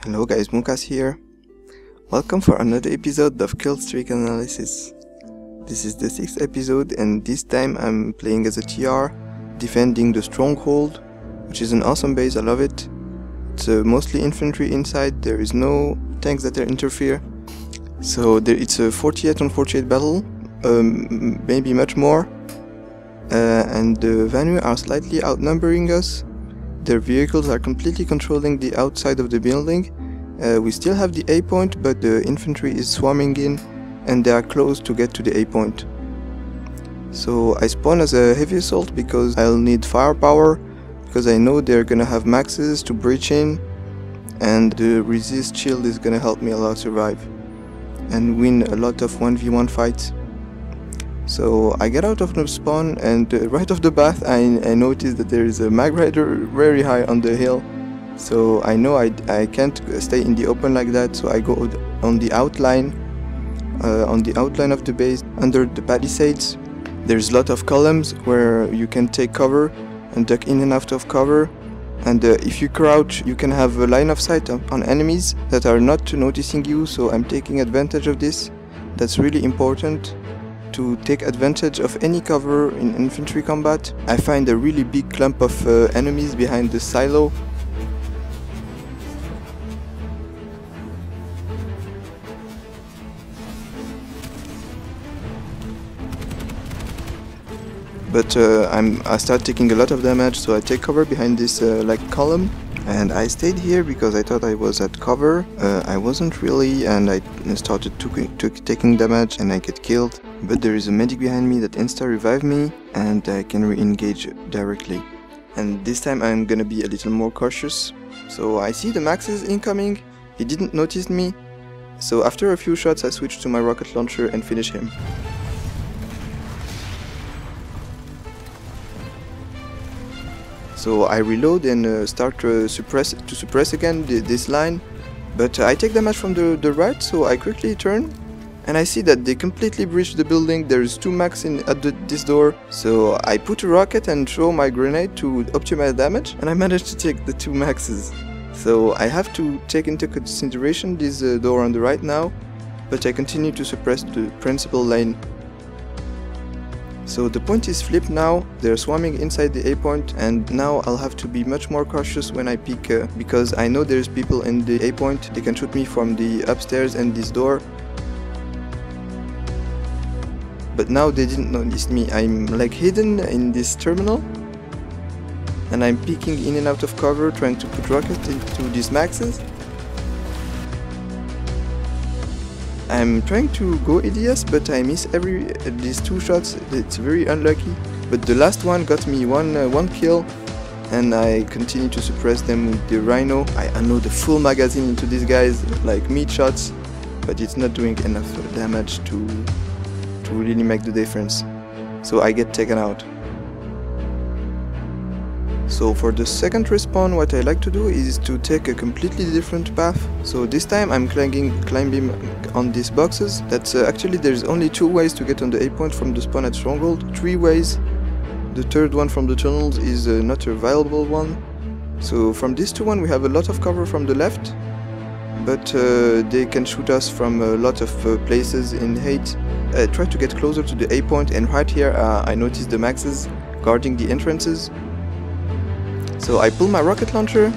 Hello guys, Moukass here. Welcome for another episode of Killstreak Analysis. This is the 6th episode and this time I'm playing as a TR, defending the Stronghold, which is an awesome base, I love it. It's mostly infantry inside, there is no tanks that interfere. So it's a 48 on 48 battle, maybe much more. And the Vanu are slightly outnumbering us. Their vehicles are completely controlling the outside of the building. We still have the A point, but the infantry is swarming in and they are close to get to the A point. So I spawn as a heavy assault because I'll need firepower, because I know they're gonna have maxes to breach in, and the resist shield is gonna help me a lot survive and win a lot of 1v1 fights. So I get out of the spawn and right off the bat I notice that there is a mag rider very high on the hill. So I know I can't stay in the open like that, so I go on the outline of the base under the palisades. There's a lot of columns where you can take cover and duck in and out of cover, and if you crouch you can have a line of sight on enemies that are not noticing you, so I'm taking advantage of this. That's really important, to take advantage of any cover in infantry combat. I find a really big clump of enemies behind the silo. But I start taking a lot of damage, so I take cover behind this column. And I stayed here because I thought I was at cover. I wasn't really, and I started taking damage and I get killed. But there is a medic behind me that insta-revive me and I can re-engage directly. And this time I'm gonna be a little more cautious. So I see the maxes incoming, he didn't notice me. So after a few shots I switch to my rocket launcher and finish him. So I reload and start to suppress again this line, but I take damage from the right, so I quickly turn and I see that they completely breached the building. There's 2 max at this door, so I put a rocket and throw my grenade to optimize damage, and I managed to take the 2 maxes. So I have to take into consideration this door on the right now, but I continue to suppress the principal lane. So the point is flipped now, they're swarming inside the A point, and now I'll have to be much more cautious when I peek, because I know there's people in the A point, they can shoot me from the upstairs and this door. But now they didn't notice me, I'm like hidden in this terminal, and I'm peeking in and out of cover, trying to put rockets into these maxes. I'm trying to go ADS, but I miss these 2 shots. It's very unlucky. But the last one got me one kill, and I continue to suppress them with the Rhino. I unload the full magazine into these guys, like meat shots, but it's not doing enough damage to really make the difference. So I get taken out. So for the second respawn, what I like to do is to take a completely different path. So this time I'm climbing on these boxes. That's actually there's only 2 ways to get on the A point from the spawn at Stronghold. 3 ways. The third one from the tunnels is not a viable one. So from this 2 we have a lot of cover from the left, but they can shoot us from a lot of places in hate. I try to get closer to the A point, and right here I notice the maxes guarding the entrances. So I pull my rocket launcher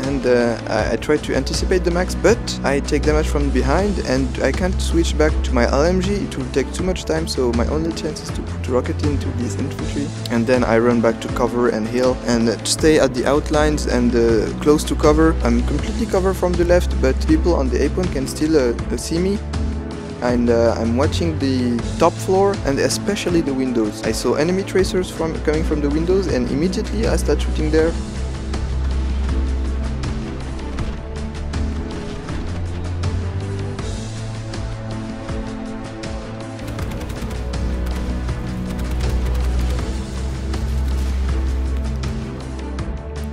and I try to anticipate the max, but I take damage from behind and I can't switch back to my LMG, it will take too much time, so my only chance is to put a rocket into this infantry. And then I run back to cover and heal and stay at the outlines and close to cover. I'm completely covered from the left, but people on the A point can still see me. And I'm watching the top floor and especially the windows. I saw enemy tracers coming from the windows, and immediately I start shooting there.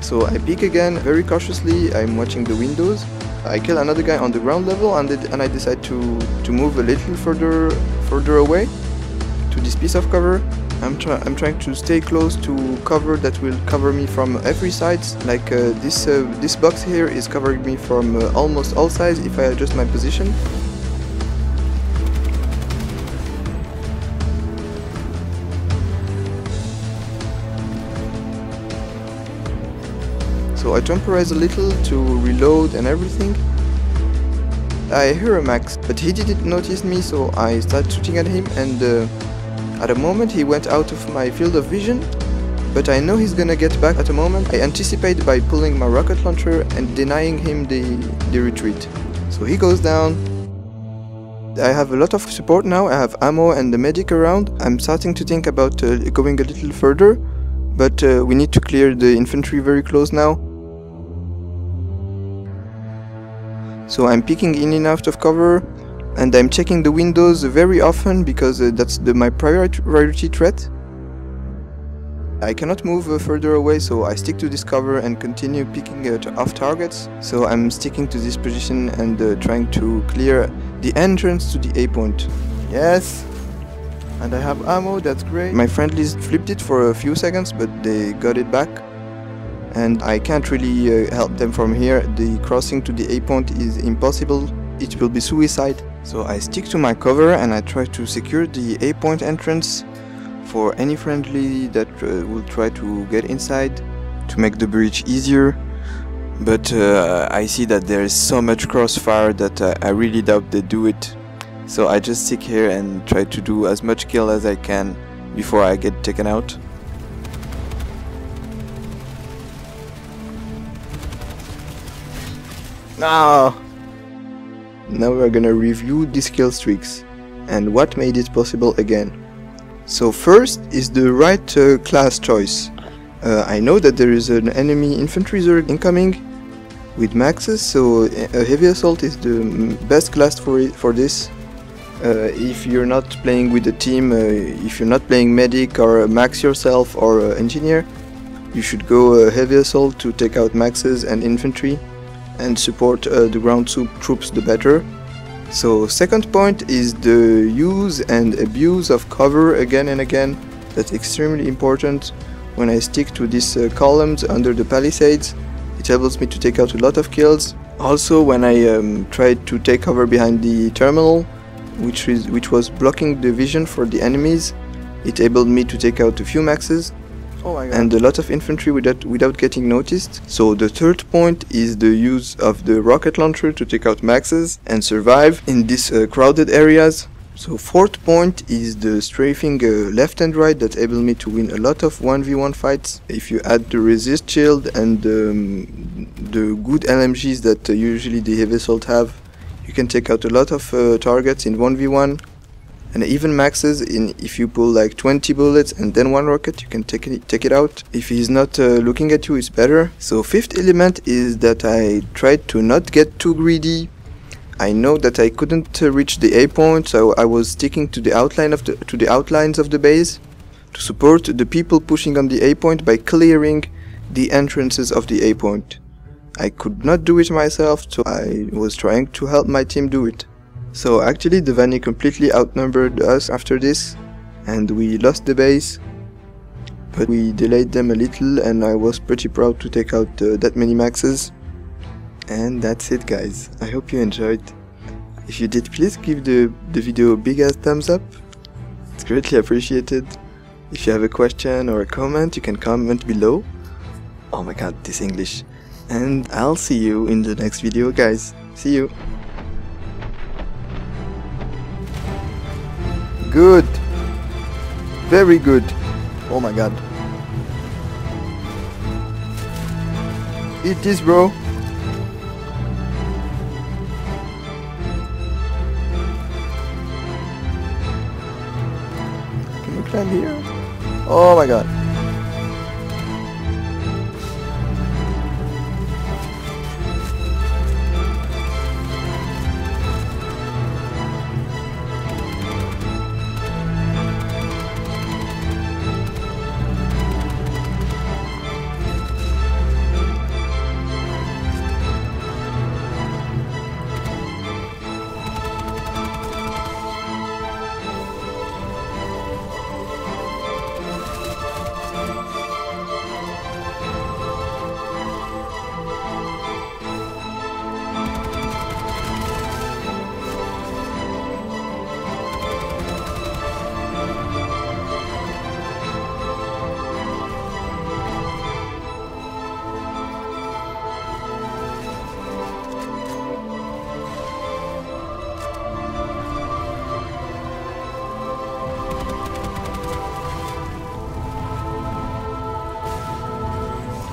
So I peek again very cautiously, I'm watching the windows. I kill another guy on the ground level, and I decide to move a little further away to this piece of cover. I'm trying to stay close to cover that will cover me from every side. Like this box here is covering me from almost all sides if I adjust my position. So I temporize a little to reload and everything. I hear a Max, but he didn't notice me, so I started shooting at him, and at a moment he went out of my field of vision, but I know he's gonna get back at a moment. I anticipate by pulling my rocket launcher and denying him the retreat. So he goes down. I have a lot of support now, I have ammo and the medic around. I'm starting to think about going a little further, but we need to clear the infantry very close now. So I'm peeking in and out of cover, and I'm checking the windows very often because that's my priority threat. I cannot move further away, so I stick to this cover and continue picking off targets. So I'm sticking to this position and trying to clear the entrance to the A point. Yes! And I have ammo, that's great. My friendlies flipped it for a few seconds, but they got it back. And I can't really help them from here. The crossing to the A point is impossible. It will be suicide. So I stick to my cover and I try to secure the A point entrance for any friendly that will try to get inside to make the breach easier. But I see that there is so much crossfire that I really doubt they do it. So I just stick here and try to do as much kill as I can before I get taken out. Now we're gonna review these kill streaks and what made it possible again. So first is the right class choice. I know that there is an enemy infantry zerg incoming with maxes, so a heavy assault is the best class for this. If you're not playing with a team, if you're not playing medic or max yourself or engineer, you should go heavy assault to take out maxes and infantry and support the ground troops the better. So second point is the use and abuse of cover again and again. That's extremely important. When I stick to these columns under the palisades, it enables me to take out a lot of kills. Also when I tried to take cover behind the terminal, which was blocking the vision for the enemies, it enabled me to take out a few maxes. Oh my God. And a lot of infantry without getting noticed. So the third point is the use of the rocket launcher to take out maxes and survive in these crowded areas. So fourth point is the strafing left and right that enabled me to win a lot of 1v1 fights. If you add the resist shield and the good LMGs that usually the heavy assault have, you can take out a lot of targets in 1v1. And even maxes, if you pull like 20 bullets and then one rocket, you can take it out. If he's not looking at you, it's better. So fifth element is that I tried to not get too greedy. I know that I couldn't reach the A point, so I was sticking to the outlines of the base to support the people pushing on the A point by clearing the entrances of the A point. I could not do it myself, so I was trying to help my team do it. So actually the Vanu completely outnumbered us after this, and we lost the base, but we delayed them a little and I was pretty proud to take out that many maxes. And that's it guys, I hope you enjoyed. If you did, please give the video a big ass thumbs up, it's greatly appreciated. If you have a question or a comment, you can comment below. Oh my god, this English. And I'll see you in the next video guys, see you. Good. Very good. Oh my god. Eat this, bro. Can you climb here? Oh my god.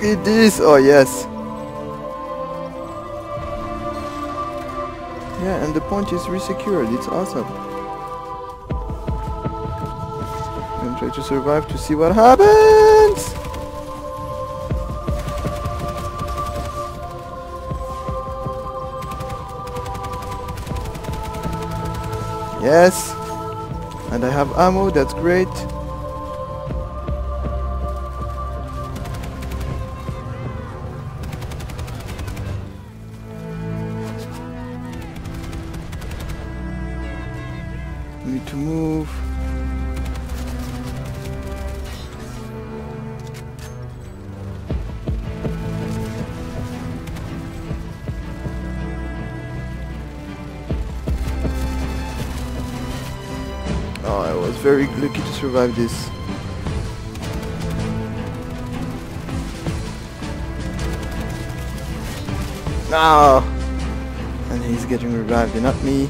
at this! Oh yes! Yeah, and the point is resecured, it's awesome. And try to survive to see what happens! Yes! And I have ammo, that's great. Need to move. Oh, I was very lucky to survive this. No! And he's getting revived, and not me.